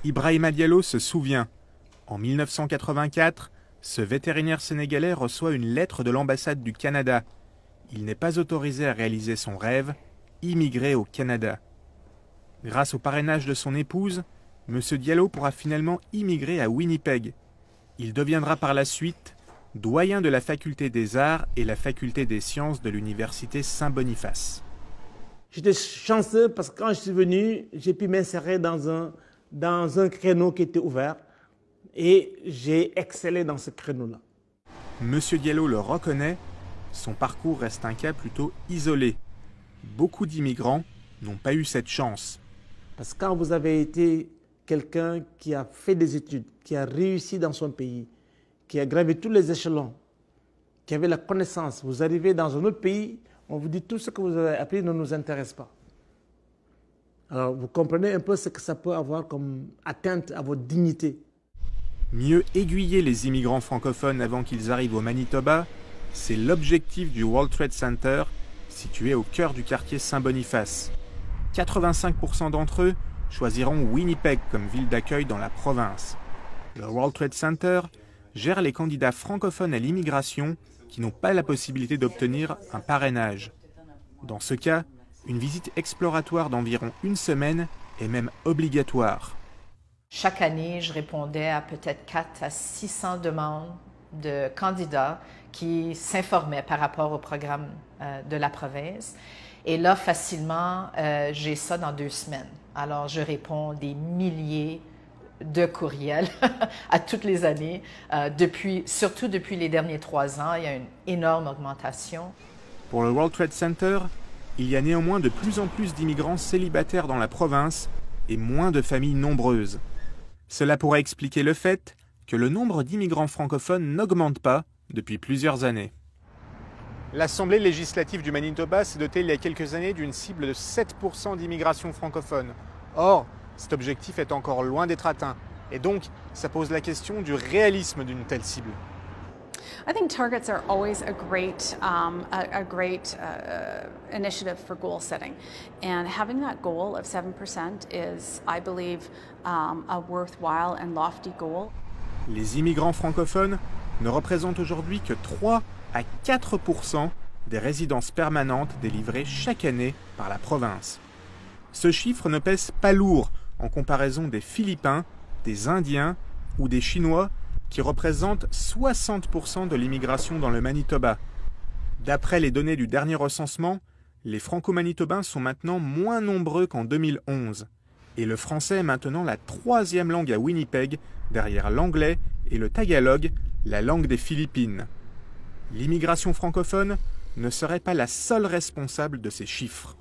Ibrahima Diallo se souvient. En 1984, ce vétérinaire sénégalais reçoit une lettre de l'ambassade du Canada. Il n'est pas autorisé à réaliser son rêve, immigrer au Canada. Grâce au parrainage de son épouse, M. Diallo pourra finalement immigrer à Winnipeg. Il deviendra par la suite doyen de la faculté des arts et la faculté des sciences de l'université Saint-Boniface. J'étais chanceux parce que quand je suis venu, j'ai pu m'insérer dans un créneau qui était ouvert et j'ai excellé dans ce créneau-là. M. Diallo le reconnaît, son parcours reste un cas plutôt isolé. Beaucoup d'immigrants n'ont pas eu cette chance. Parce que quand vous avez été quelqu'un qui a fait des études, qui a réussi dans son pays, qui a gravé tous les échelons, qui avait la connaissance, vous arrivez dans un autre pays, on vous dit tout ce que vous avez appris ne nous intéresse pas. Alors vous comprenez un peu ce que ça peut avoir comme atteinte à votre dignité. Mieux aiguiller les immigrants francophones avant qu'ils arrivent au Manitoba, c'est l'objectif du World Trade Center, situé au cœur du quartier Saint-Boniface. 85% d'entre eux choisiront Winnipeg comme ville d'accueil dans la province. Le World Trade Center gère les candidats francophones à l'immigration qui n'ont pas la possibilité d'obtenir un parrainage. Dans ce cas, une visite exploratoire d'environ une semaine est même obligatoire. Chaque année, je répondais à peut-être 400 à 600 demandes de candidats qui s'informaient par rapport au programme de la province. Et là, facilement, j'ai ça dans 2 semaines. Alors, je réponds des milliers de courriels à toutes les années. Surtout depuis les derniers 3 ans, il y a une énorme augmentation. Pour le World Trade Center, il y a néanmoins de plus en plus d'immigrants célibataires dans la province et moins de familles nombreuses. Cela pourrait expliquer le fait que le nombre d'immigrants francophones n'augmente pas depuis plusieurs années. L'Assemblée législative du Manitoba s'est dotée il y a quelques années d'une cible de 7% d'immigration francophone. Or, cet objectif est encore loin d'être atteint. Et donc, ça pose la question du réalisme d'une telle cible. I think targets are always a great initiative for goal setting, and having that goal of 7% is, I believe, a worthwhile and lofty goal. Les immigrants francophones ne représentent aujourd'hui que 3 à 4% des résidences permanentes délivrées chaque année par la province. Ce chiffre ne pèse pas lourd en comparaison des Philippins, des Indiens ou des Chinois qui représentent 60% de l'immigration dans le Manitoba. D'après les données du dernier recensement, les franco-manitobains sont maintenant moins nombreux qu'en 2011. Et le français est maintenant la 3e langue à Winnipeg, derrière l'anglais et le tagalog, la langue des Philippines. L'immigration francophone ne serait pas la seule responsable de ces chiffres.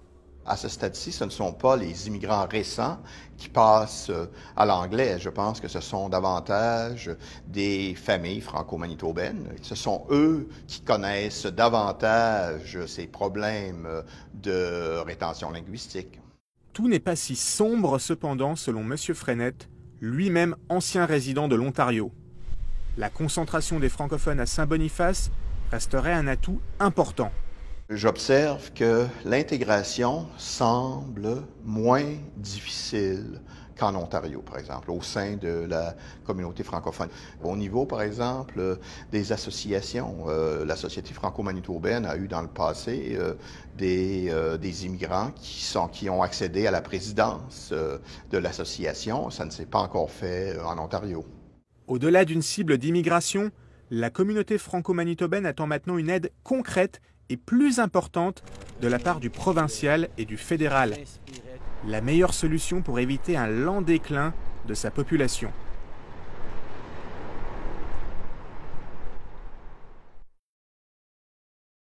À ce stade-ci, ce ne sont pas les immigrants récents qui passent à l'anglais. Je pense que ce sont davantage des familles franco-manitobaines. Ce sont eux qui connaissent davantage ces problèmes de rétention linguistique. Tout n'est pas si sombre cependant selon M. Frenette, lui-même ancien résident de l'Ontario. La concentration des francophones à Saint-Boniface resterait un atout important. J'observe que l'intégration semble moins difficile qu'en Ontario, par exemple, au sein de la communauté francophone. Au niveau, par exemple, des associations, la Société franco-manitobaine a eu dans le passé des immigrants qui ont accédé à la présidence de l'association. Ça ne s'est pas encore fait en Ontario. Au-delà d'une cible d'immigration, la communauté franco-manitobaine attend maintenant une aide concrète et plus importante de la part du provincial et du fédéral. La meilleure solution pour éviter un lent déclin de sa population.